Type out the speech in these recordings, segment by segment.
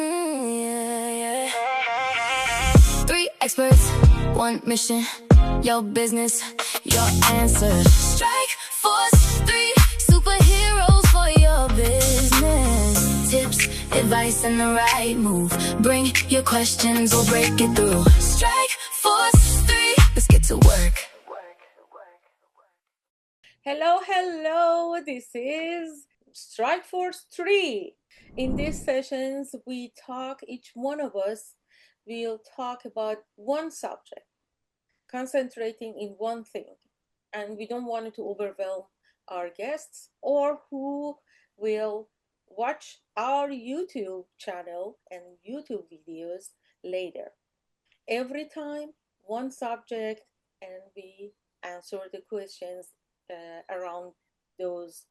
Yeah, yeah. Three experts, one mission. Your business, your answer. Strike Force, three superheroes for your business. Tips, advice, and the right move. Bring your questions, we'll break it through. Strike Force, three. Let's get to work. Hello. This is Strike Force 3. In these sessions, each one of us will talk about one subject, concentrating in one thing. And we don't want it to overwhelm our guests or who will watch our YouTube channel and YouTube videos later. Every time, one subject, and we answer the questions around those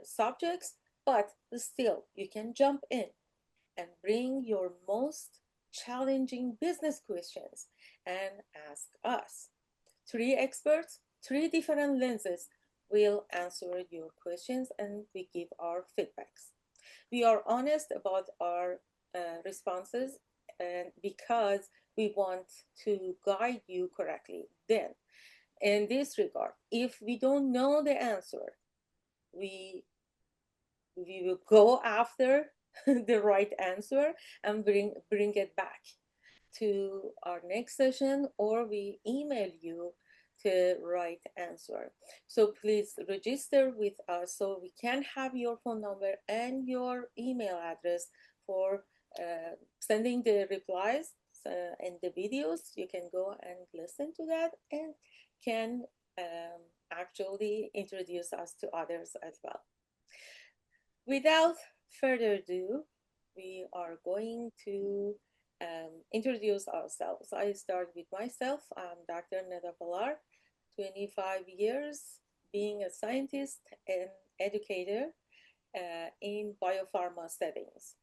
subjects, but still, you can jump in and bring your most challenging business questions and ask us. Three experts, three different lenses will answer your questions and we give our feedbacks. We are honest about our responses and because we want to guide you correctly. Then, in this regard, if we don't know the answer, we will go after the right answer and bring it back to our next session, or we email you the right answer. So please register with us so we can have your phone number and your email address for sending the replies and the videos. You can go and listen to that and can actually introduce us to others as well. Without further ado, we are going to introduce ourselves. I start with myself. I'm Dr. Neda Falar, 25 years being a scientist and educator in biopharma settings.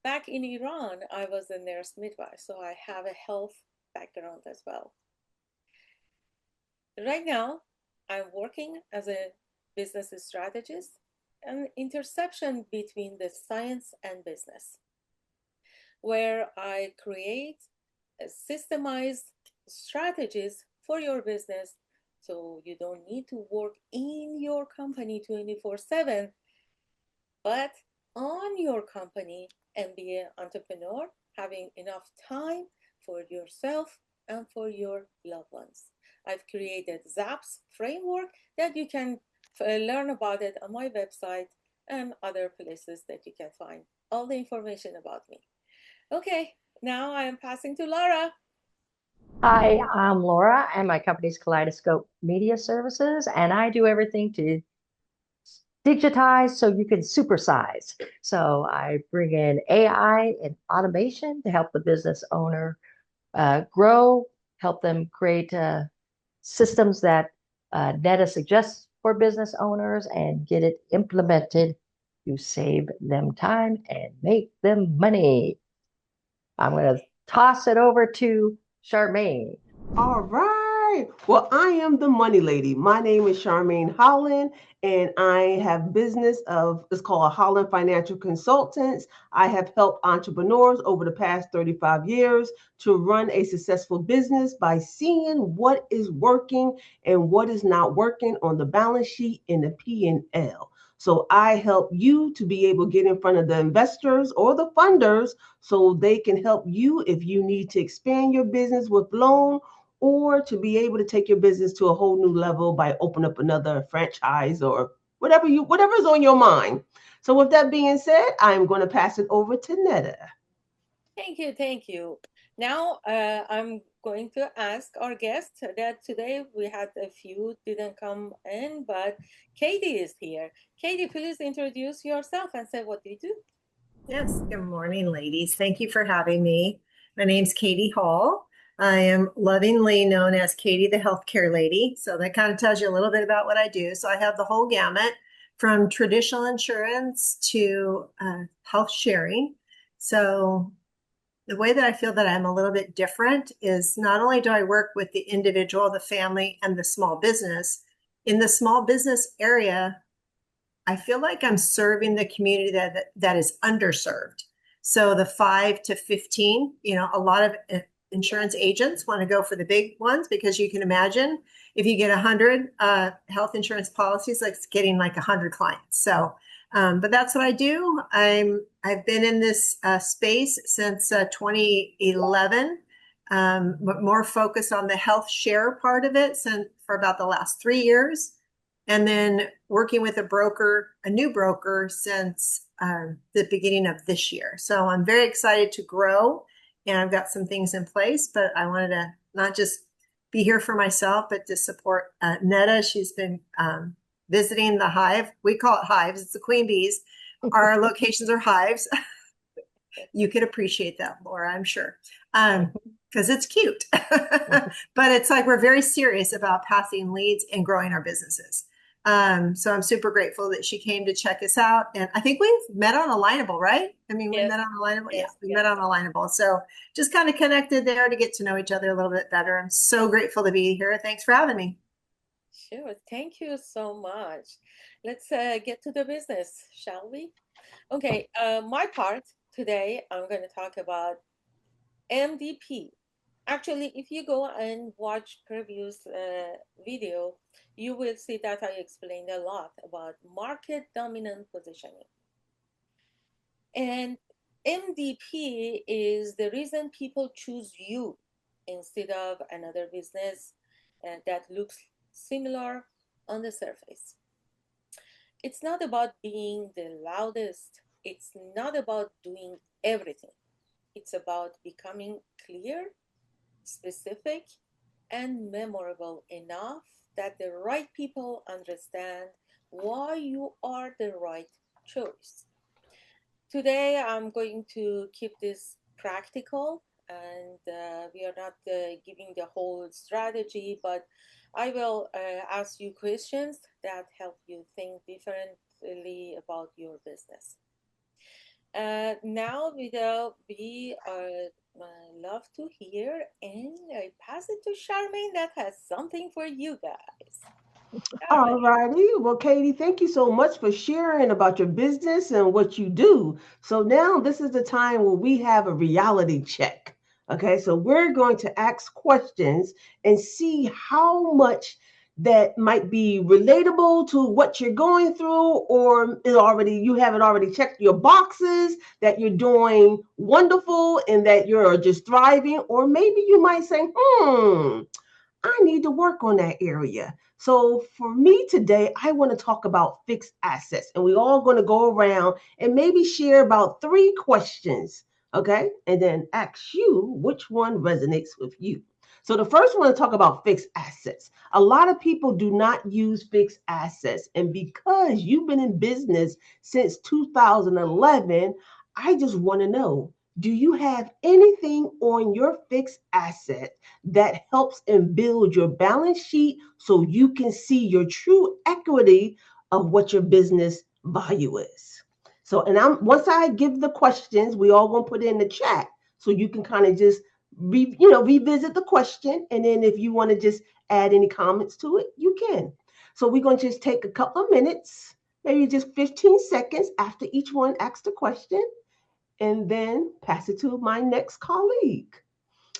Back in Iran, I was a nurse midwife, so I have a health background as well. Right now, I'm working as a business strategist, an intersection between the science and business, where I create systemized strategies for your business so you don't need to work in your company 24/7, but on your company and be an entrepreneur, having enough time for yourself and for your loved ones. I've created ZAPS framework that you can learn about it on my website and other places that you can find all the information about me. Okay, now I am passing to Laura. Hi, I'm Laura, and my company's Kaleidoscope Media Services, and I do everything to digitize so you can supersize. So I bring in AI and automation to help the business owner grow, help them create systems that Neta suggests for business owners and get it implemented to save them time and make them money. I'm going to toss it over to Charmaine. All right. Well, I am the money lady. My name is Charmaine Holland, and I have business it's called Holland Financial Consultants. I have helped entrepreneurs over the past 35 years to run a successful business by seeing what is working and what is not working on the balance sheet and the P&L. So I help you to be able to get in front of the investors or the funders so they can help you if you need to expand your business with loan or to be able to take your business to a whole new level by opening up another franchise or whatever's on your mind. So with that being said, I'm going to pass it over to Neda. Thank you. Now I'm going to ask our guest that today we had a few didn't come in, but Katie is here. Katie, please introduce yourself and say what you do. Yes, good morning, ladies. Thank you for having me. My name's Katie Hall. I am lovingly known as Katie the Healthcare Lady. So that kind of tells you a little bit about what I do. So I have the whole gamut from traditional insurance to health sharing. So the way that I feel that I'm a little bit different is not only do I work with the individual, the family, and the small business, in the small business area, I feel like I'm serving the community that is underserved. So the 5 to 15, a lot of insurance agents want to go for the big ones because you can imagine if you get 100 health insurance policies, like it's getting like 100 clients. So, but that's what I do. I've been in this space since 2011. But more focus on the health share part of it for about the last 3 years. And then working with a new broker since the beginning of this year. So I'm very excited to grow, and I've got some things in place, but I wanted to not just be here for myself, but to support Netta. She's been visiting the hive. We call it hives. It's the queen bees. Our locations are hives. You could appreciate that, Laura, I'm sure. Because it's cute. But it's like we're very serious about passing leads and growing our businesses. So I'm super grateful that she came to check us out. And I think we've met on Alignable, right? I mean, we met on Alignable. Yes, we met on Alignable. So just kind of connected there to get to know each other a little bit better. I'm so grateful to be here. Thanks for having me. Sure. Thank you so much. Let's get to the business, shall we? Okay. My part today, I'm going to talk about MDP. Actually, if you go and watch previous video, you will see that I explained a lot about market dominant positioning. And MDP is the reason people choose you instead of another business that looks similar on the surface. It's not about being the loudest. It's not about doing everything. It's about becoming clear, specific, and memorable enough that the right people understand why you are the right choice. Today, I'm going to keep this practical, and we are not giving the whole strategy, but I will ask you questions that help you think differently about your business. Now, we love to hear, and I pass it to Charmaine that has something for you guys. All righty. Well, Katie, thank you so much for sharing about your business and what you do. So now this is the time where we have a reality check. Okay, so we're going to ask questions and see how much that might be relatable to what you're going through, or you haven't already checked your boxes that you're doing wonderful and that you're just thriving, or maybe you might say, I need to work on that area. So for me today, I want to talk about fixed assets, and we're all going to go around and maybe share about 3 questions, okay? And then ask you which one resonates with you. So the first one to talk about fixed assets. A lot of people do not use fixed assets, and because you've been in business since 2011, I just want to know, do you have anything on your fixed asset that helps and build your balance sheet so you can see your true equity of what your business value is? So, and once I give the questions, we all gonna put it in the chat so you can kind of just revisit the question, and then if you want to just add any comments to it, you can. So we're going to just take a couple of minutes, maybe just 15 seconds after each one asks the question, and then pass it to my next colleague.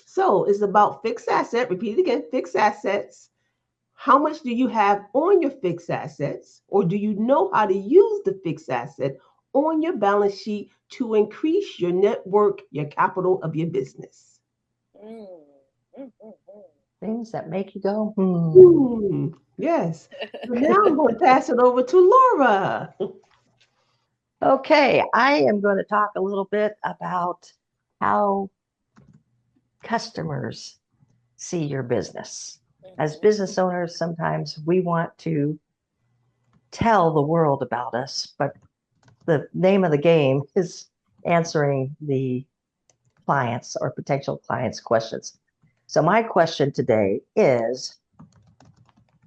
So it's about fixed asset. Repeat it again, fixed assets. How much do you have on your fixed assets, or do you know how to use the fixed asset on your balance sheet to increase your network, your capital of your business? Things that make you go, Yes. So now I'm going to pass it over to Laura. Okay, I am going to talk a little bit about how customers see your business. As business owners, sometimes we want to tell the world about us, but the name of the game is answering the clients or potential clients' questions. So my question today is,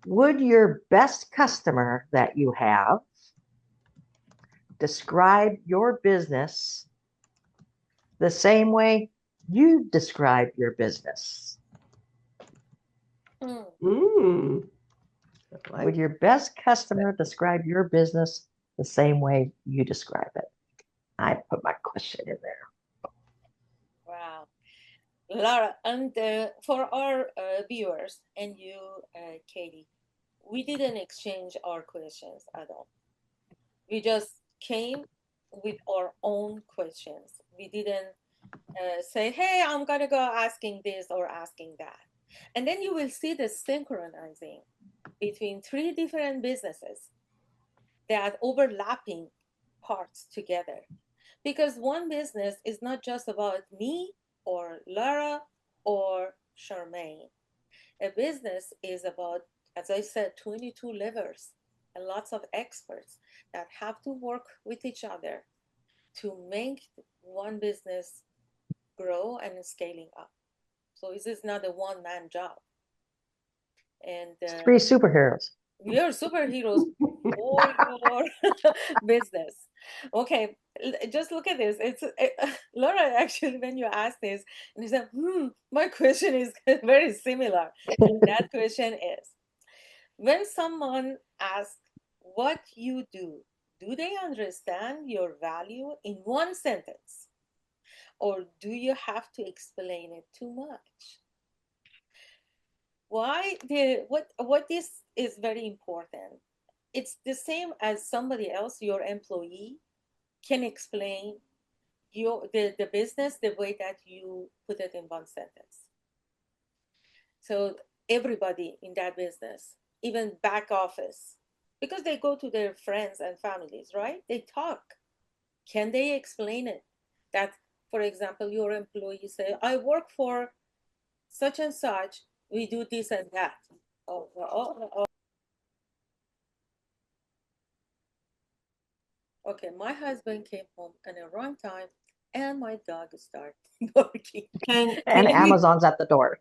would your best customer that you have describe your business the same way you describe your business? Would your best customer describe your business the same way you describe it? I put my question in there. Laura, and for our viewers and you, Katie, we didn't exchange our questions at all. We just came with our own questions. We didn't say, hey, I'm going to go asking this or asking that. And then you will see the synchronizing between three different businesses that overlapping parts together. Because one business is not just about me or Lara or Charmaine. A business is about, as I said, 22 levers and lots of experts that have to work with each other to make one business grow and scaling up. So this is not a one-man job. And Three superheroes. we are superheroes for your business. Okay, just look at this. Laura, actually, when you asked this, and you said, my question is very similar. And that question is, when someone asks what you do they understand your value in one sentence? Or do you have to explain it too much? What this is very important. It's the same as somebody else, your employee, can explain the business the way that you put it in one sentence. So everybody in that business, even back office, because they go to their friends and families, right? They talk. Can they explain it? That, for example, your employee say, I work for such and such, we do this and that. Okay, my husband came home at the wrong time and my dog started barking. And Amazon's at the door.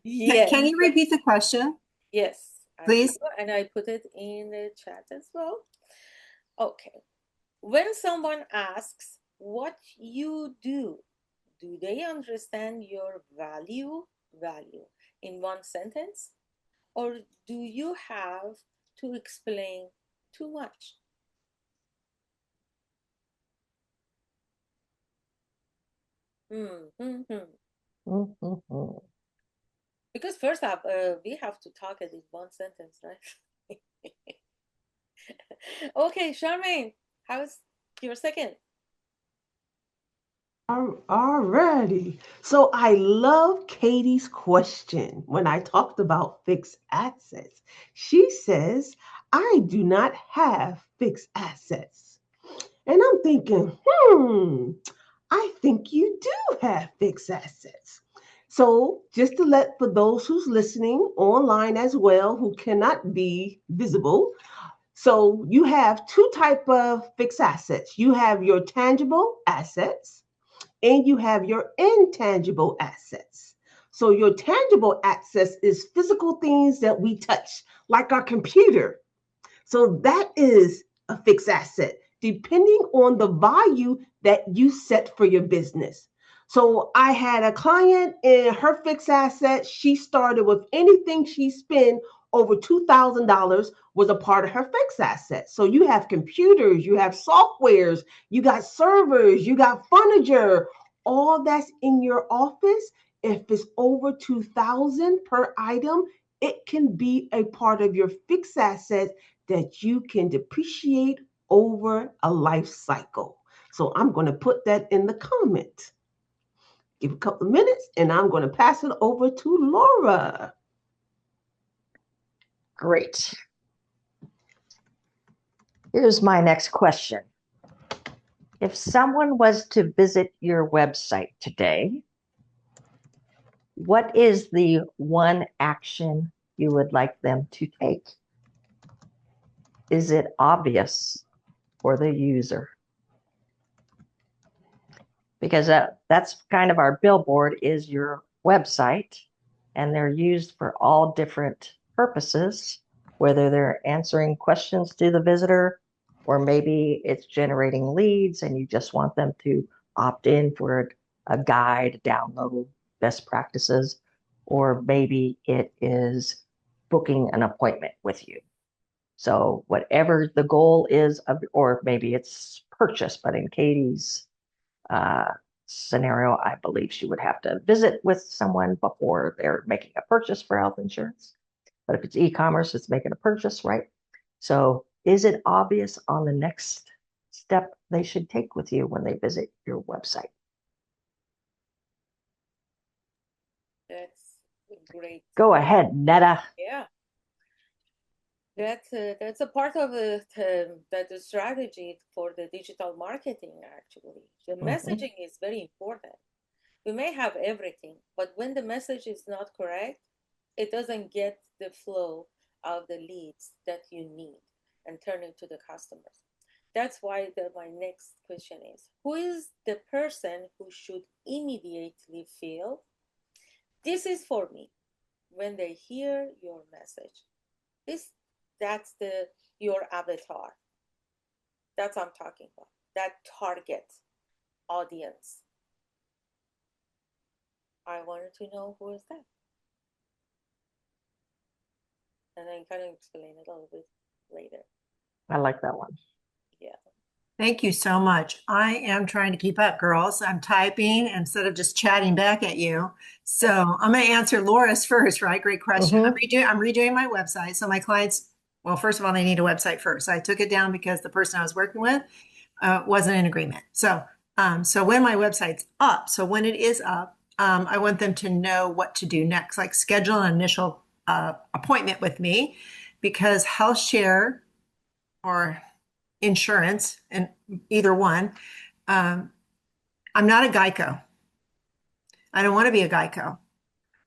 Yes. Can you repeat the question? Yes. Please. And I put it in the chat as well. Okay. When someone asks what you do they understand your value in one sentence? Or do you have to explain too much? Because first up, we have to talk it in one sentence, right? Okay, Charmaine, how's your second? Alrighty. So I love Katie's question when I talked about fixed assets. She says, I do not have fixed assets. And I'm thinking, I think you do have fixed assets. So just to let for those who's listening online as well who cannot be visible, so you have two type of fixed assets. You have your tangible assets and you have your intangible assets. So your tangible assets is physical things that we touch, like our computer. So that is a fixed asset, depending on the value that you set for your business. So I had a client in her fixed asset. She started with anything she spent over $2,000 was a part of her fixed asset. So you have computers, you have softwares, you got servers, you got furniture, all that's in your office. If it's over 2,000 per item, it can be a part of your fixed asset that you can depreciate over a life cycle. So I'm going to put that in the comment. Give a couple of minutes and I'm going to pass it over to Laura. Great. Here's my next question. If someone was to visit your website today, what is the one action you would like them to take? Is it obvious for the user? Because that's kind of our billboard is your website, and they're used for all different purposes, whether they're answering questions to the visitor, or maybe it's generating leads and you just want them to opt in for a guide, download best practices, or maybe it is booking an appointment with you. So whatever the goal is, or maybe it's purchase, but in Katie's scenario, I believe she would have to visit with someone before they're making a purchase for health insurance. But if it's e-commerce, it's making a purchase, right? So is it obvious on the next step they should take with you when they visit your website? That's great. Go ahead, Netta. Yeah. That's a part of the strategy for the digital marketing, actually. The messaging is very important. We may have everything, but when the message is not correct, it doesn't get the flow of the leads that you need and turn it to the customers. That's why my next question is, who is the person who should immediately feel this is for me when they hear your message? That's your avatar. That's what I'm talking about. That target audience. I wanted to know who is that. And I can explain it a little bit later. I like that one. Yeah. Thank you so much. I am trying to keep up, girls. I'm typing instead of just chatting back at you. So I'm going to answer Laura's first, right? Great question. I'm redoing my website. So my clients, well, first of all, they need a website first. I took it down because the person I was working with wasn't in agreement. So when my website's up, so when it is up, I want them to know what to do next, like schedule an initial appointment with me, because health share or insurance, and either one, I'm not a Geico. I don't want to be a Geico.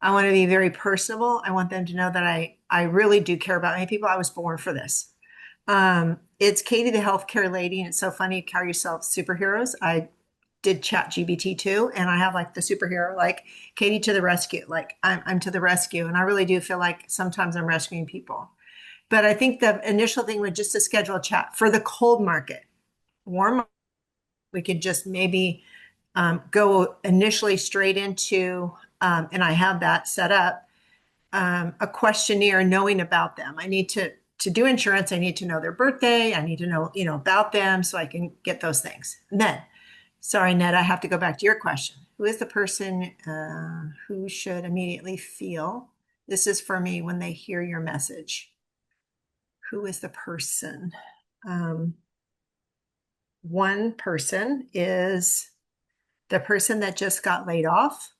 I want to be very personable. I want them to know that I really do care about many people. I was born for this. It's Katie, the healthcare lady, and it's so funny you call yourself superheroes. I did ChatGPT too, and I have like the superhero, like Katie to the rescue. Like I'm to the rescue, and I really do feel like sometimes I'm rescuing people. But I think the initial thing was just to schedule a chat for the cold market. Warm, we could just maybe go initially straight into, and I have that set up, a questionnaire knowing about them. I need to do insurance. I need to know their birthday. I need to know, about them so I can get those things. And then, sorry, Ned, I have to go back to your question. Who is the person who should immediately feel this is for me when they hear your message? Who is the person? One person is the person that just got laid off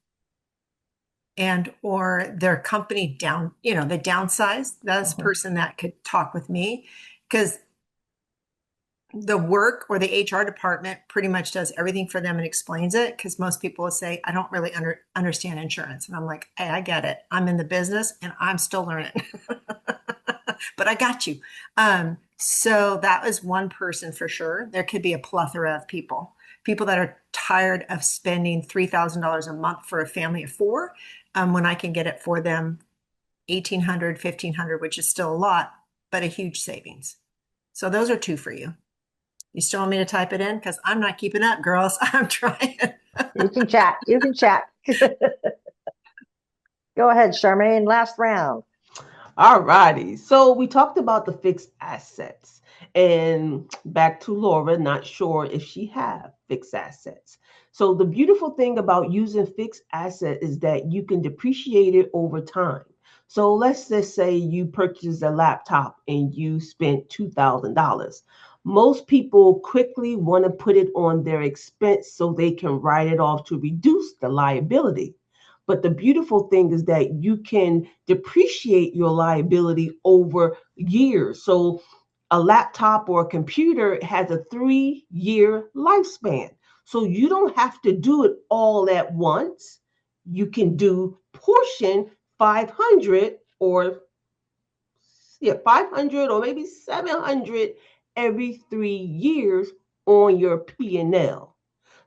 and or their company down, the downsized. That's the person that could talk with me, because the work or the HR department pretty much does everything for them and explains it, because most people will say, I don't really understand insurance. And I'm like, hey, I get it. I'm in the business and I'm still learning. But I got you. So that was one person for sure. There could be a plethora of people that are tired of spending $3,000 a month for a family of four, when I can get it for them $1,800, $1,500, which is still a lot, but a huge savings. So those are two for you. You still want me to type it in? Because I'm not keeping up, girls. I'm trying. You can chat. Go ahead, Charmaine. Last round. All righty. So we talked about the fixed assets, and back to Laura, not sure if she have fixed assets. So the beautiful thing about using fixed asset is that you can depreciate it over time. So let's just say you purchased a laptop and you spent $2,000. Most people quickly want to put it on their expense so they can write it off to reduce the liability. But the beautiful thing is that you can depreciate your liability over years. So a laptop or a computer has a 3-year lifespan. So you don't have to do it all at once. You can do portion 500 or 500 or maybe 700 every 3 years on your P&L.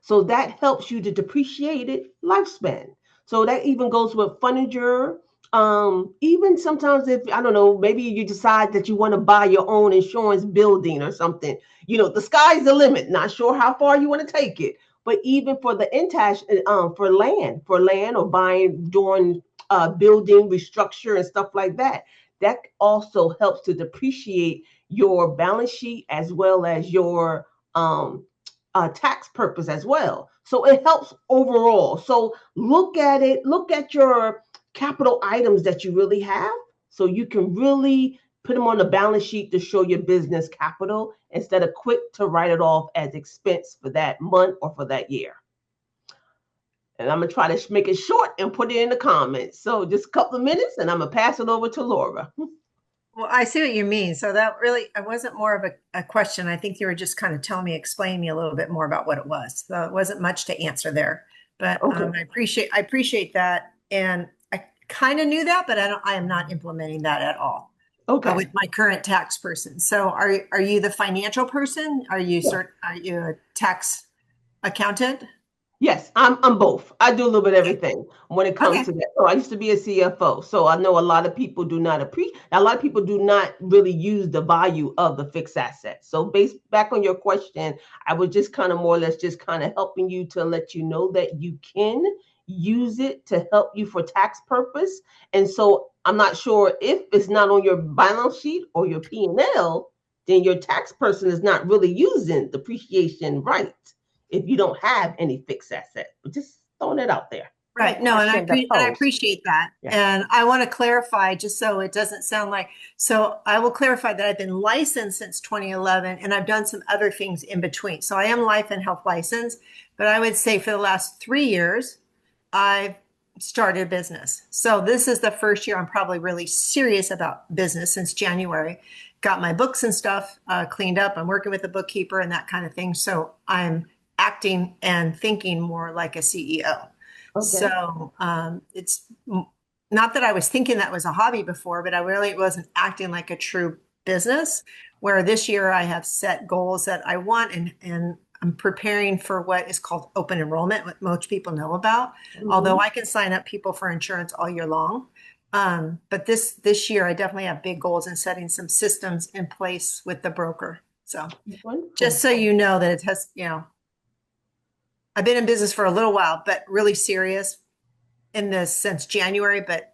So that helps you to depreciate it lifespan. So that even goes with furniture. Even sometimes if, I don't know, maybe you decide that you want to buy your own insurance building or something, the sky's the limit. Not sure how far you want to take it. But even for the for land or buying, doing building restructure and stuff like that, that also helps to depreciate your balance sheet as well as your tax purpose as well. So it helps overall. So look at it, look at your capital items that you really have, so you can really put them on the balance sheet to show your business capital instead of quick to write it off as expense for that month or for that year. And I'm going to try to make it short and put it in the comments. So just a couple of minutes and I'm going to pass it over to Laura. Well, I see what you mean. So that really, it wasn't more of a question. I think you were just kind of explaining me a little bit more about what it was. So it wasn't much to answer there, but Okay. I appreciate that. And I kind of knew that, but I am not implementing that at all. Okay. With my current tax person. So are you the financial person? Are you a tax accountant? Yes, I'm both. I do a little bit of everything when it comes Okay. to that. So I used to be a CFO. So I know a lot of people do not a lot of people do not really use the value of the fixed asset. So based back on your question, I was just kind of more or less just kind of helping you to let you know that you can use it to help you for tax purpose. And so I'm not sure if it's not on your balance sheet or your P&L, then your tax person is not really using depreciation right if you don't have any fixed asset. But just throwing it out there. Right. No, and Question to I pose. appreciate that. Yeah. And I want to clarify just so it doesn't sound like, so I will clarify that I've been licensed since 2011 and I've done some other things in between. So I am life and health licensed, but I would say for the last 3 years, I've started a business. So this is the first year I'm probably really serious about business since January. Got my books and stuff cleaned up. I'm working with a bookkeeper and that kind of thing. So I'm acting and thinking more like a CEO. Okay. So it's not that I was thinking that was a hobby before, but I really wasn't acting like a true business. Where this year I have set goals that I want, and I'm preparing for what is called open enrollment, what most people know about. Although I can sign up people for insurance all year long. But this year I definitely have big goals and setting some systems in place with the broker. So Wonderful. just so you know that it has, I've been in business for a little while, but really serious in this since January, but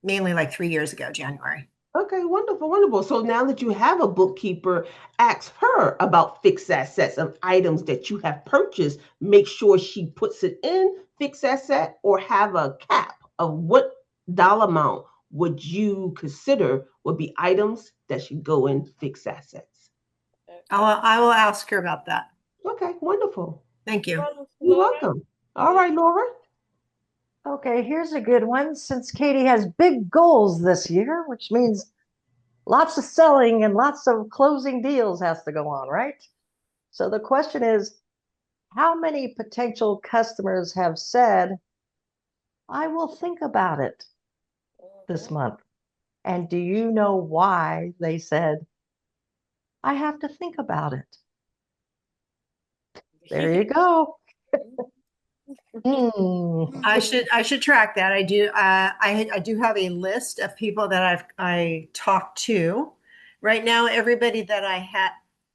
mainly like 3 years ago, January. Okay, wonderful, wonderful. So now that you have a bookkeeper, ask her about fixed assets of items that you have purchased. Make sure she puts it in fixed asset or have a cap of what dollar amount would you consider would be items that should go in fixed assets. I will ask her about that. Okay, wonderful. Thank you. You're welcome. All right, Laura. Okay, here's a good one. Since Katie has big goals this year, which means lots of selling and lots of closing deals has to go on, right? So the question is, how many potential customers have said, I will think about it this month? And do you know why they said, I have to think about it? There you go. I should track that. I do. I do have a list of people that I talked to. Right now, everybody that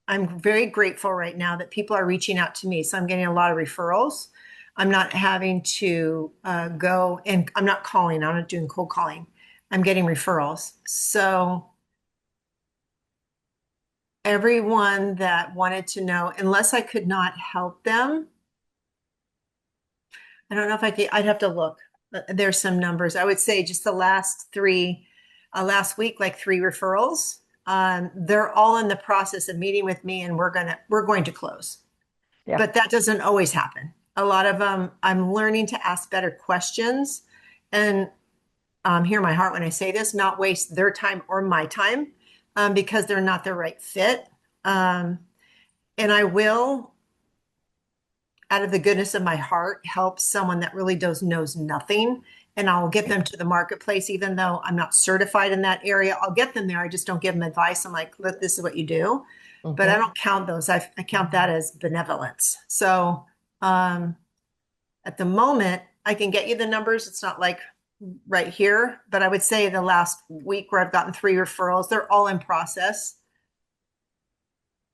I'm very grateful right now that people are reaching out to me. So I'm getting a lot of referrals. I'm not having to go and I'm not calling. I'm not doing cold calling. I'm getting referrals. So everyone that wanted to know, unless I could not help them, I don't know if I'd have to look. There's some numbers. I would say just the last week, like 3 referrals. They're all in the process of meeting with me and we're going to close. Yeah. But that doesn't always happen. A lot of them, I'm learning to ask better questions and hear my heart when I say this, not waste their time or my time because they're not the right fit. And I will, out of the goodness of my heart, help someone that really knows nothing. And I'll get them to the marketplace, even though I'm not certified in that area. I'll get them there. I just don't give them advice. I'm like, look, this is what you do. But I don't count those. I count that as benevolence. So at the moment, I can get you the numbers. It's not like right here, but I would say the last week where I've gotten 3 referrals, they're all in process.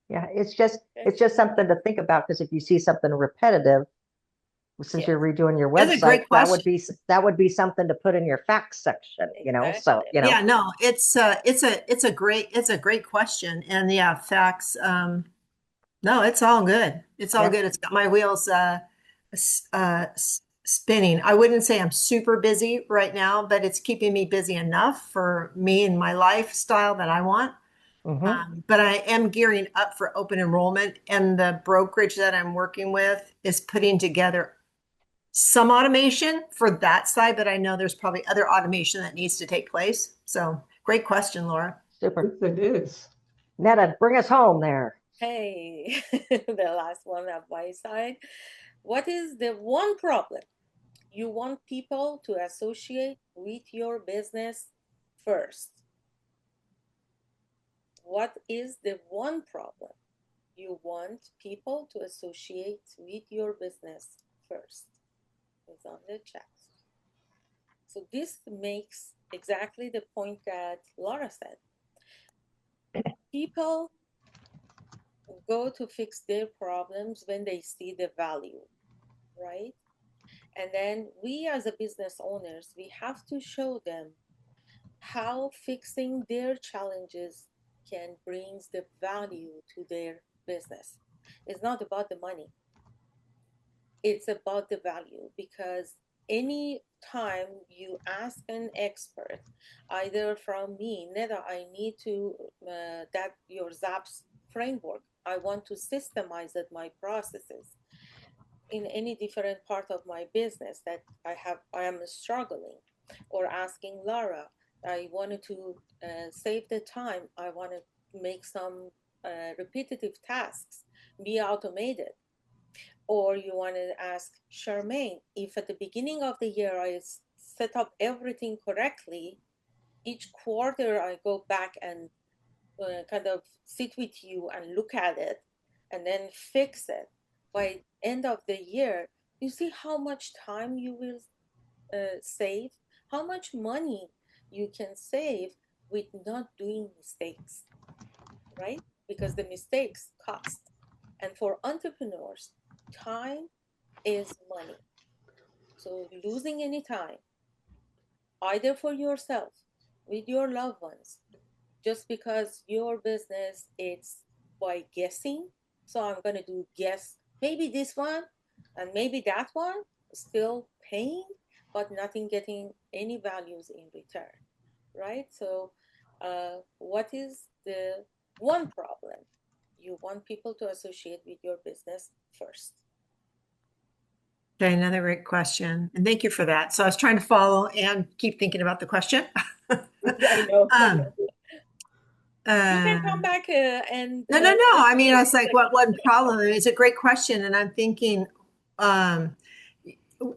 Yeah, it's just something to think about, because if you see something repetitive, since you're redoing your That's a great website, that would be something to put in your facts section, So Yeah, no, it's a great question, and facts. No, it's all good. It's all good. It's got my wheels spinning. I wouldn't say I'm super busy right now, but it's keeping me busy enough for me and my lifestyle that I want. But I am gearing up for open enrollment, and the brokerage that I'm working with is putting together some automation for that side, but I know there's probably other automation that needs to take place. So great question, Laura. Super. Yes, it is. Netta, bring us home there. Hey, the last one on my side. What is the one problem you want people to associate with your business first? What is the one problem you want people to associate with your business first? It's on the chat. So this makes exactly the point that Laura said. People go to fix their problems when they see the value, right? And then we as a business owners, we have to show them how fixing their challenges can bring the value to their business. It's not about the money. It's about the value, because any time you ask an expert, either from me, Neda, I need to, that your ZAPS framework, I want to systemize it, my processes in any different part of my business that I am struggling, or asking Laura, I wanted to save the time, I want to make some repetitive tasks be automated. Or you want to ask Charmaine, if at the beginning of the year I set up everything correctly, each quarter I go back and kind of sit with you and look at it and then fix it. By end of the year, you see how much time you will save, how much money you can save with not doing mistakes, right? Because the mistakes cost. And for entrepreneurs, time is money. So losing any time, either for yourself, with your loved ones, just because your business it's by guessing. So I'm going to do guess, maybe this one and maybe that one, still paying, but nothing getting any values in return, right? So what is the one problem you want people to associate with your business first? Okay, another great question. And thank you for that. So I was trying to follow and keep thinking about the question. I know. You can come Um, back and No. I mean, I was like, what one problem? It's a great question. And I'm thinking,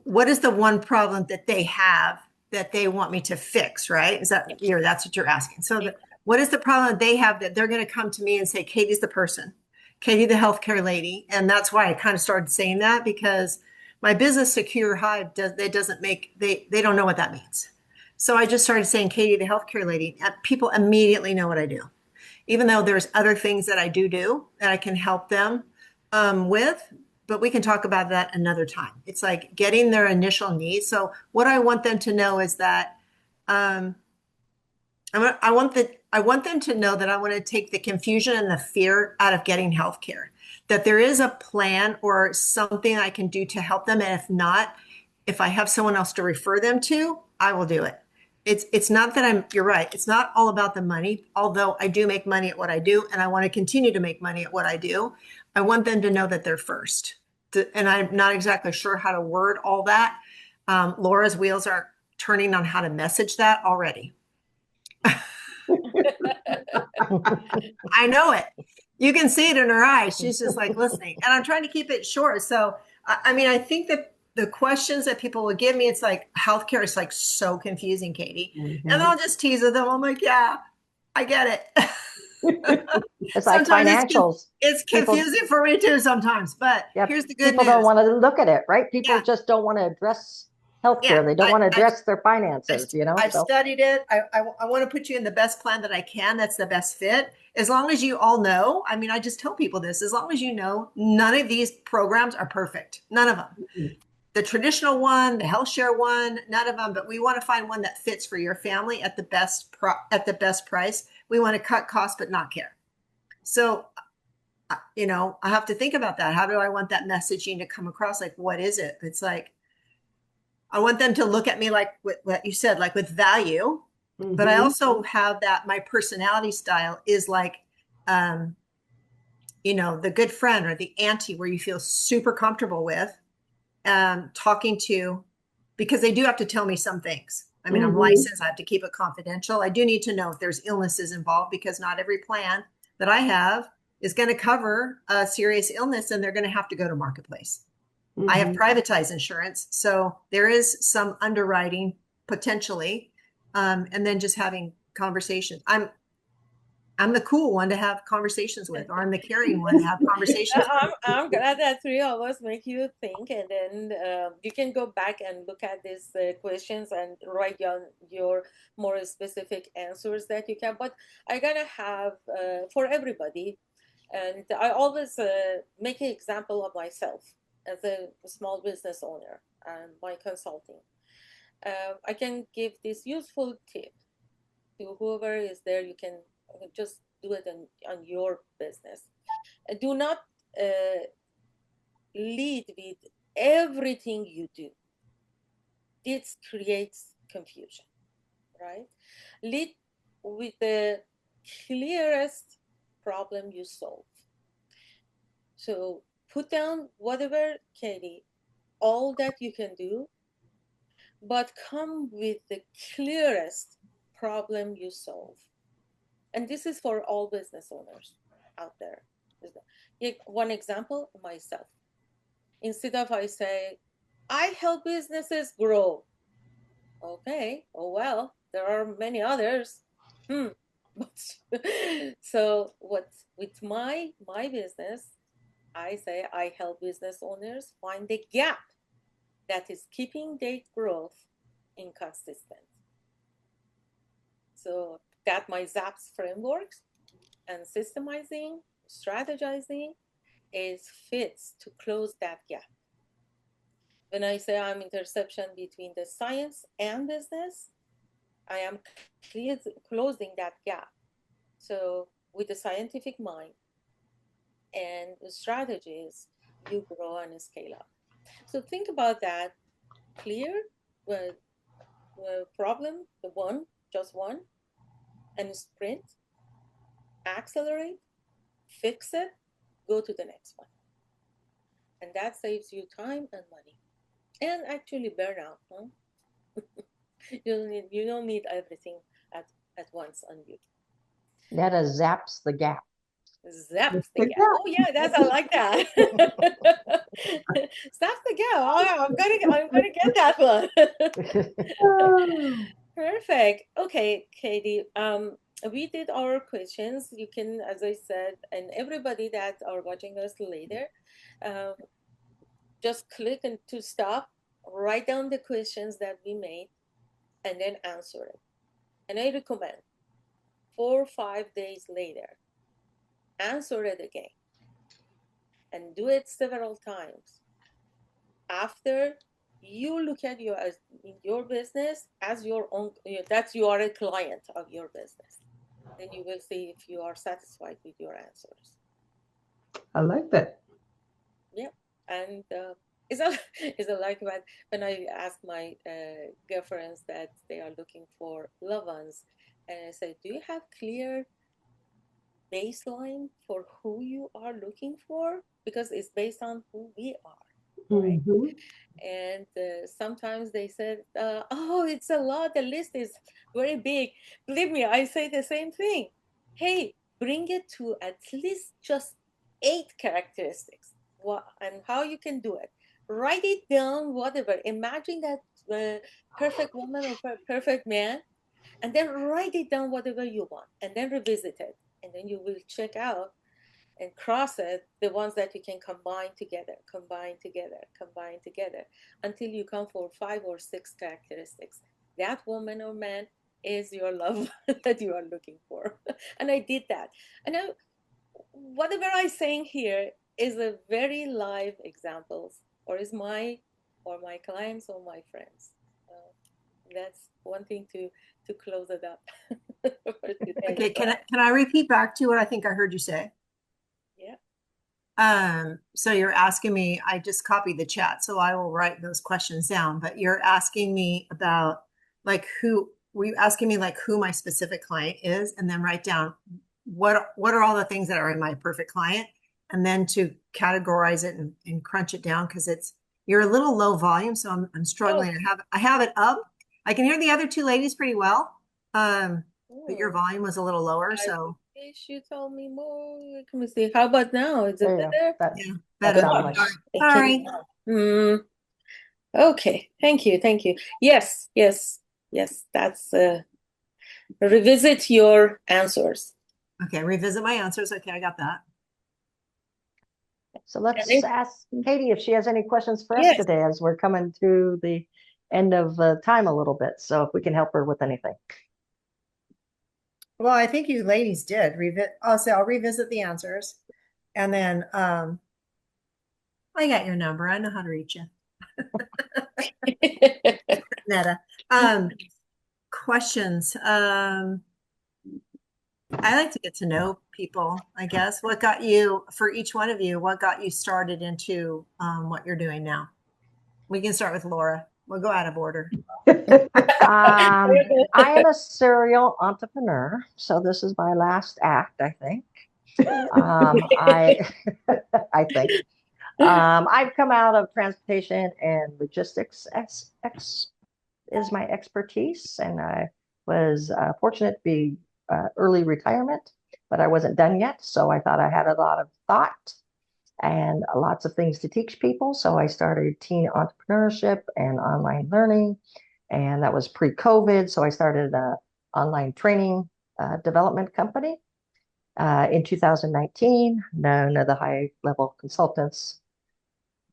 what is the one problem that they have that they want me to fix, right? Is that, that's what you're asking. So what is the problem that they have that they're going to come to me and say, Katie's the person, Katie, the healthcare lady. And that's why I kind of started saying that, because my business Secure Hive they don't know what that means. So I just started saying, Katie, the healthcare lady. People immediately know what I do, even though there's other things that I do that I can help them with, but we can talk about that another time. It's like getting their initial needs. So what I want them to know is that I want them to know that I want to take the confusion and the fear out of getting healthcare, that there is a plan or something I can do to help them. And if not, if I have someone else to refer them to, I will do it. It's not that you're right. It's not all about the money, although I do make money at what I do and I want to continue to make money at what I do. I want them to know that they're first. And I'm not exactly sure how to word all that. Laura's wheels are turning on how to message that already. I know it. You can see it in her eyes. She's just like listening. And I'm trying to keep it short. So, I mean, I think that the questions that people would give me, it's like healthcare is like so confusing, Katie. And I'll just tease with them. I'm like, yeah, I get it. It's like financials. It's confusing for me too sometimes, but here's the good people news. Don't want to look at it, right? People just don't want to address healthcare. They don't want to address their finances, I've studied it. I want to put you in the best plan that I can. That's the best fit. As long as you all know, I mean, I just tell people this, as long as you know, none of these programs are perfect. None of them. Mm-hmm. The traditional one, the health share one, none of them, but we want to find one that fits for your family at the best price. We want to cut costs, but not care. So I have to think about that. How do I want that messaging to come across? Like, what is it? It's like, I want them to look at me like what you said, like with value, but I also have that my personality style is like, um, the good friend or the auntie where you feel super comfortable with talking to, because they do have to tell me some things. I mean, I'm licensed, I have to keep it confidential. I do need to know if there's illnesses involved because not every plan that I have is going to cover a serious illness and they're going to have to go to Marketplace. I have privatized insurance, so there is some underwriting potentially, and then just having conversations. I'm the cool one to have conversations with, or I'm the caring one to have conversations with. I'm glad that three of us make you think, and then you can go back and look at these questions and write down your more specific answers that you can. But I'm gonna have for everybody, and I always make an example of myself as a small business owner and my consulting. I can give this useful tip to whoever is there. You can just do it on your business. Do not lead with everything you do. This creates confusion, right? Lead with the clearest problem you solve. So put down whatever, Katie, all that you can do, but come with the clearest problem you solve. And this is for all business owners out there. One example, myself. Instead of I say, I help businesses grow. Okay, oh well, there are many others. So what with my business, I say I help business owners find the gap that is keeping their growth inconsistent. So that my ZAPS frameworks and systemizing, strategizing is fits to close that gap. When I say I'm intersection between the science and business, I am closing that gap. So with the scientific mind and the strategies, you grow and scale up. So think about that. Clear the problem, just one, and sprint, accelerate, fix it, go to the next one. And that saves you time and money. And actually burnout, huh? You don't need everything at once on you. That zaps the gap. Zaps the gap. Oh yeah, I like that. Zaps the gap. Oh, I'm gonna get that one. Perfect. Okay, Katie. We did our questions. You can, as I said, and everybody that are watching us later, just click and to stop, write down the questions that we made, and then answer it. And I recommend 4 or 5 days later, answer it again, and do it several times. After you look at your business as your own, that you are a client of your business, then you will see if you are satisfied with your answers. I like that. Yeah, and it's a like when I ask my girlfriends that they are looking for loved ones, and I say, do you have clear baseline for who you are looking for? Because it's based on who we are, right? And sometimes they said, oh, it's a lot, the list is very big. Believe me, I say the same thing. Hey, bring it to at least just 8 characteristics. What and how you can do it. Write it down, whatever. Imagine that perfect woman or perfect man, and then write it down, whatever you want, and then revisit it. And then you will check out and cross it, the ones that you can combine together, until you come for 5 or 6 characteristics. That woman or man is your love that you are looking for. And I did that. And whatever I'm saying here is a very live examples, or is my clients or my friends. That's one thing to close it up. Okay, can I repeat back to what I think I heard you say? Yeah. So you're asking me, I just copied the chat, so I will write those questions down, but you're asking me about like were you asking me like who my specific client is, and then write down what are all the things that are in my perfect client, and then to categorize it and crunch it down because you're a little low volume, so I'm Oh, struggling. I have it up. I can hear the other two ladies pretty well. But your oh, volume was a little lower, I so wish you told me more. Let me see. How about now? Is it There you go. better? yeah, That better. sounds Gosh, much. Sorry. Hmm. Okay. Thank you. Thank you. Yes. Yes. Yes. That's revisit your answers. Okay, revisit my answers. Okay, I got that. So And let's ask Katie if she has any questions for us yes. today as we're coming to the end of time a little bit. So if we can help her with anything. Well, I think you ladies did I'll revisit the answers. And then I got your number. I know how to reach you. Netta. Questions. I like to get to know people, I guess. What got you, for each one of you, what got you started into what you're doing now? We can start with Laura. We'll go out of order. I am a serial entrepreneur, so this is my last act, I think. I I think I've come out of transportation and logistics. Is my expertise, and I was fortunate to be early retirement, but I wasn't done yet. So I thought I had a lot of thought and lots of things to teach people. So I started teen entrepreneurship and online learning, and that was pre-COVID. So I started an online training development company in 2019. None of the high-level consultants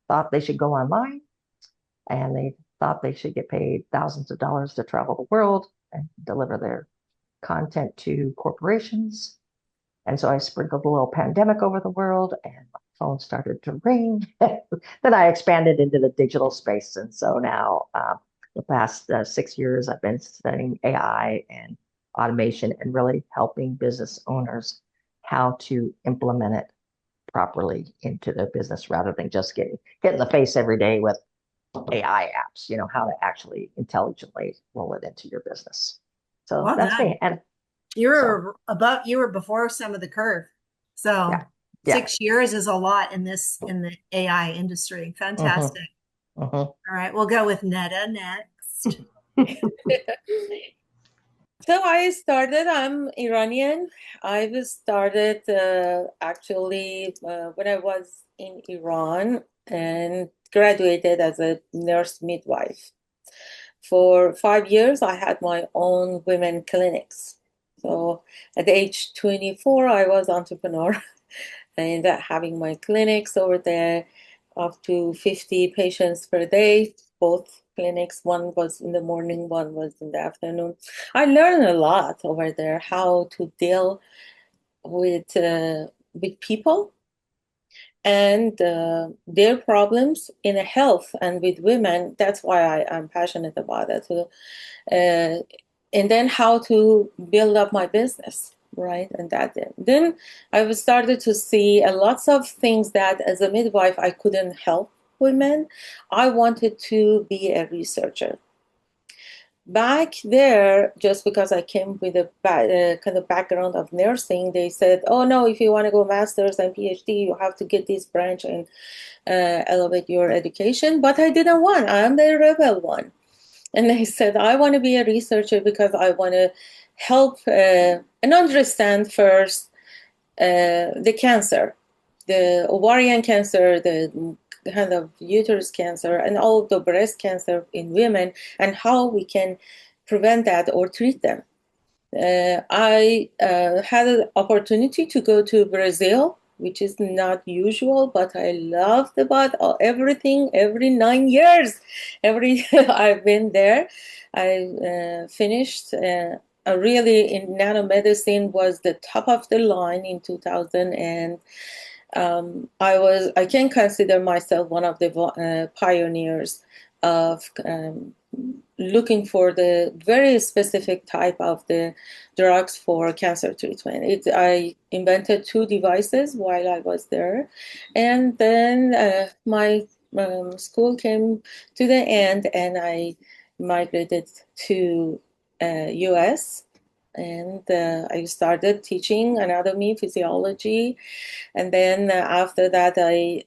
thought they should go online, and they thought they should get paid thousands of dollars to travel the world and deliver their content to corporations. And so I sprinkled a little pandemic over the world, and my phone started to ring. Then I expanded into the digital space. And so now, the past 6 years, I've been studying AI and automation and really helping business owners how to implement it properly into their business rather than just get in the face every day with AI apps, how to actually intelligently roll it into your business. So Well that's done. me. And You so, were before some of the curve. So yeah, yeah. 6 years is a lot in the AI industry. Fantastic. Mm-hmm. All right, we'll go with Netta next. So I'm Iranian. I started actually when I was in Iran and graduated as a nurse midwife. For 5 years, I had my own women clinics. So at age 24, I was entrepreneur and having my clinics over there, up to 50 patients per day, both clinics. One was in the morning, one was in the afternoon. I learned a lot over there, how to deal with people and their problems in health and with women. That's why I'm passionate about it. Uh, and then how to build up my business, right? And then I started to see lots of things that as a midwife I couldn't help women. I wanted to be a researcher. Back there, just because I came with a kind of background of nursing, they said, "Oh no, if you want to go master's and PhD, you have to get this branch and elevate your education." But I didn't want. I'm the rebel one. And I said, I want to be a researcher because I want to help and understand first the cancer, the ovarian cancer, the kind of uterus cancer, and all the breast cancer in women, and how we can prevent that or treat them. I had an opportunity to go to Brazil, which is not usual, but I loved about everything. Every 9 years, I've been there. I finished. Really, in nanomedicine was the top of the line in 2000, and I can consider myself one of the pioneers of looking for the very specific type of the drugs for cancer treatment. I invented 2 devices while I was there, and then my school came to the end, and I migrated to U.S. and I started teaching anatomy, physiology, and then after that, I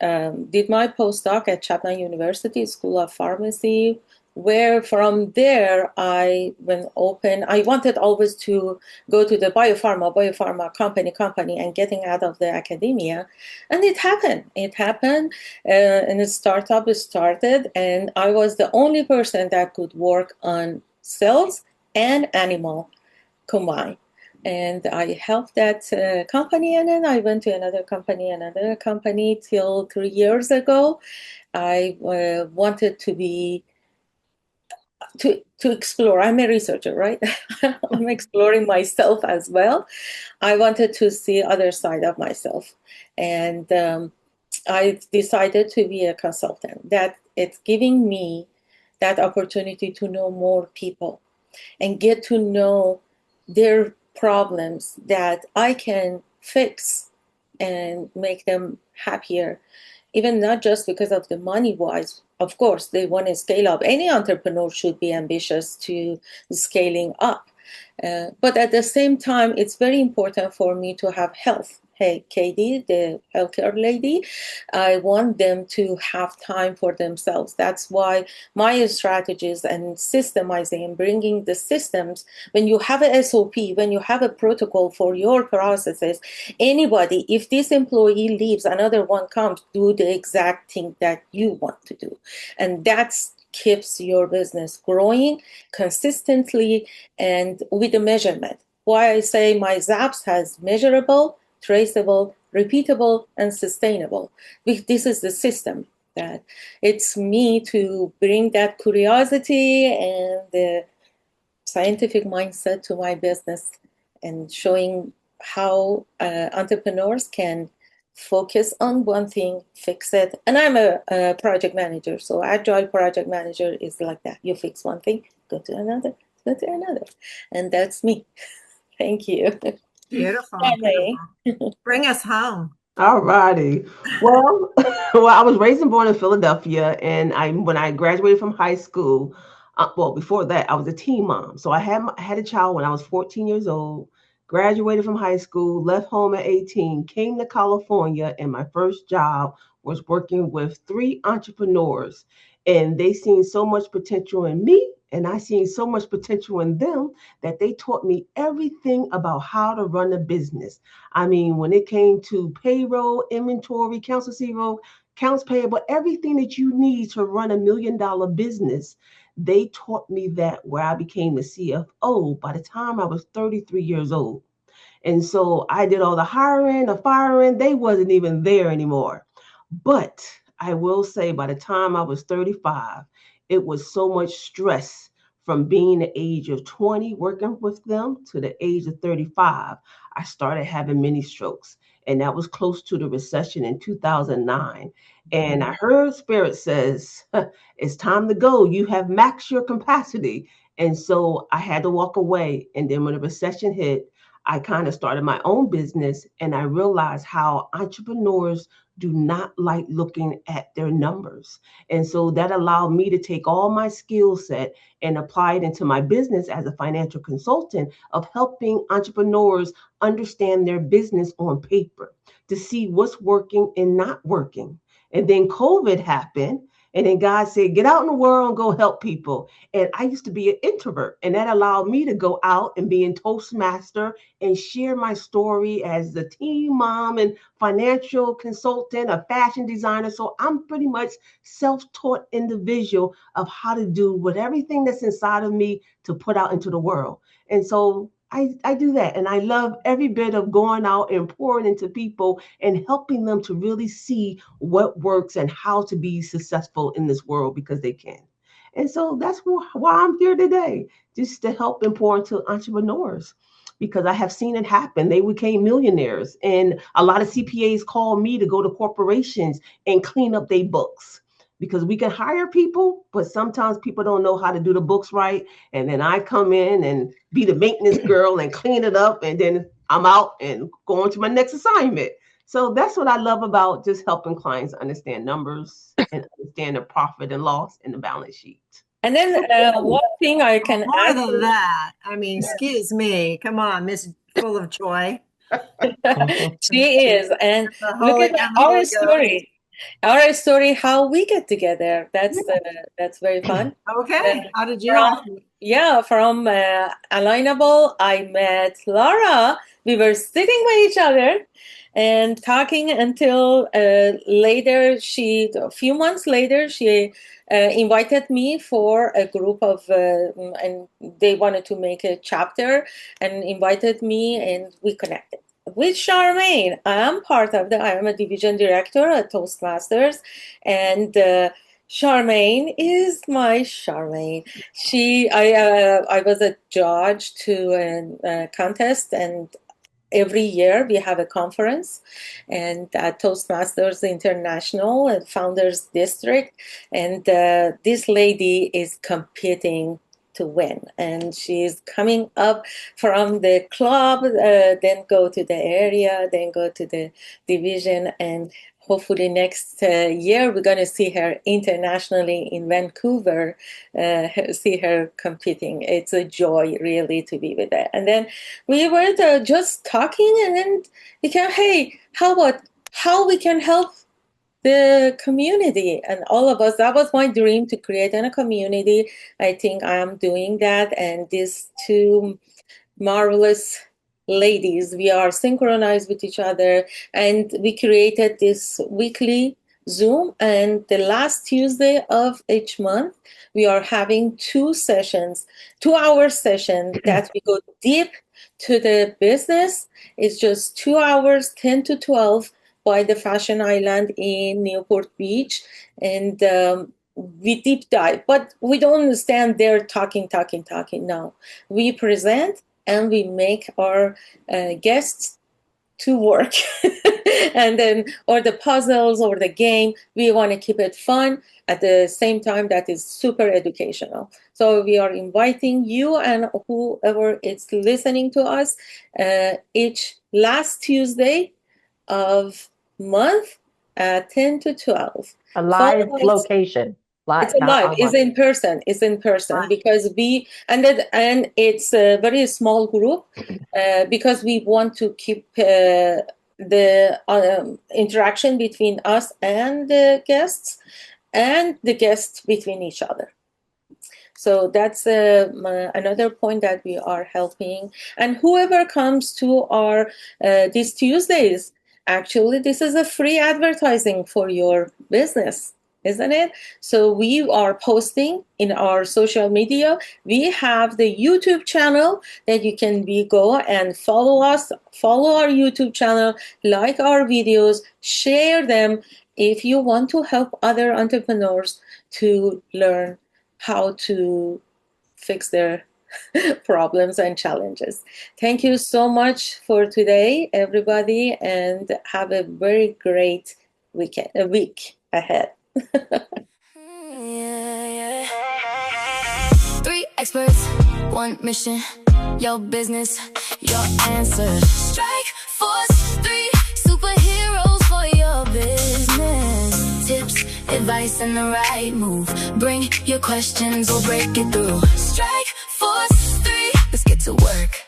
did my postdoc at Chapman University School of Pharmacy, where from there I wanted always to go to the biopharma company and getting out of the academia. And it happened. And the startup started, and I was the only person that could work on cells and animal combined. And I helped that company, and then I went to another company till 3 years ago. I wanted to explore. I'm a researcher, right? I'm exploring myself as well. I wanted to see other side of myself, and I decided to be a consultant. That it's giving me that opportunity to know more people and get to know their problems that I can fix and make them happier, even not just because of the money wise. Of course, they want to scale up. Any entrepreneur should be ambitious to scaling up. But at the same time, it's very important for me to have health. Hey, Katie, the healthcare lady, I want them to have time for themselves. That's why my strategies and systemizing and bringing the systems, when you have a SOP, when you have a protocol for your processes, anybody, if this employee leaves, another one comes, do the exact thing that you want to do. And that's keeps your business growing consistently and with a measurement. Why I say my ZAPS has measurable, traceable, repeatable, and sustainable. This is the system that it's me to bring that curiosity and the scientific mindset to my business and showing how entrepreneurs can focus on one thing, fix it. And I'm a project manager, so agile project manager is like that. You fix one thing, go to another, and that's me. Thank you. Beautiful. Bye. Beautiful. Bring us home. All righty. Well, well, I was raised and born in Philadelphia, and when I graduated from high school, before that, I was a teen mom. So I had a child when I was 14 years old, graduated from high school, left home at 18, came to California, and my first job was working with 3 entrepreneurs, and they seen so much potential in me, and I seen so much potential in them that they taught me everything about how to run a business. I mean, when it came to payroll, inventory, accounts receivable, accounts payable, everything that you need to run $1 million business, they taught me that, where I became the CFO by the time I was 33 years old. And so I did all the hiring, the firing, they wasn't even there anymore. But I will say by the time I was 35, it was so much stress from being the age of 20 working with them to the age of 35. I started having mini strokes, and that was close to the recession in 2009. And I heard Spirit says, it's time to go. You have maxed your capacity. And so I had to walk away. And then when the recession hit, I kind of started my own business, and I realized how entrepreneurs do not like looking at their numbers. And so that allowed me to take all my skill set and apply it into my business as a financial consultant of helping entrepreneurs understand their business on paper to see what's working and not working. And then COVID happened. And then God said, get out in the world and go help people. And I used to be an introvert, and that allowed me to go out and be in Toastmaster and share my story as the teen mom and financial consultant, a fashion designer. So I'm pretty much self-taught individual of how to do with everything that's inside of me to put out into the world. And so I do that. And I love every bit of going out and pouring into people and helping them to really see what works and how to be successful in this world, because they can. And so that's why I'm here today, just to help and pour into entrepreneurs, because I have seen it happen. They became millionaires, and a lot of CPAs call me to go to corporations and clean up their books, because we can hire people, but sometimes people don't know how to do the books right. And then I come in and be the maintenance girl and clean it up, and then I'm out and go on to my next assignment. So that's what I love about just helping clients understand numbers and understand the profit and loss in the balance sheet. And then one thing I can More add than that, I mean, excuse me. Come on, Miss Full of Joy. she is. And look at our story. Our story, how we get together. That's very fun. Okay. How did you all? From Alignable, I met Laura. We were sitting by each other and talking until later. A few months later, she invited me for a group of, and they wanted to make a chapter and invited me, and we connected. With Charmaine, I am a division director at Toastmasters, and Charmaine is my Charmaine. I was a judge to a contest, and every year we have a conference, and Toastmasters International and Founders District, and this lady is competing to win, and she's coming up from the club, then go to the area, then go to the division, and hopefully next year we're going to see her internationally in Vancouver, see her competing. It's a joy really to be with her. And then we were just talking, and then we came, hey, how about how we can help the community? And all of us, that was my dream, to create a community. I think I am doing that. And these two marvelous ladies, we are synchronized with each other, and we created this weekly Zoom. And the last Tuesday of each month, we are having 2 sessions, 2-hour session that we go deep to the business. It's just 2 hours, 10 to 12, by the Fashion Island in Newport Beach, and we deep dive. But we don't stand there talking. No, we present and we make our guests to work. And then, or the puzzles or the game, we want to keep it fun at the same time that is super educational. So we are inviting you and whoever is listening to us each last Tuesday of month at 10 to 12. A live location. It's live. It's in person. Right. Because and it's a very small group because we want to keep the interaction between us and the guests, and the guests between each other. So that's another point that we are helping. And whoever comes to our these Tuesdays, actually, this is a free advertising for your business, isn't it? So we are posting in our social media. We have the YouTube channel that you can go and follow us, follow our YouTube channel, like our videos, share them if you want to help other entrepreneurs to learn how to fix their problems and challenges. Thank you so much for today, everybody, and have a very great week ahead. 3 experts, 1 mission, your business, your answer. Strike Force 3 superheroes for your business. Tips, advice, and the right move. Bring your questions, we'll break it through. Strike Force 3, let's get to work.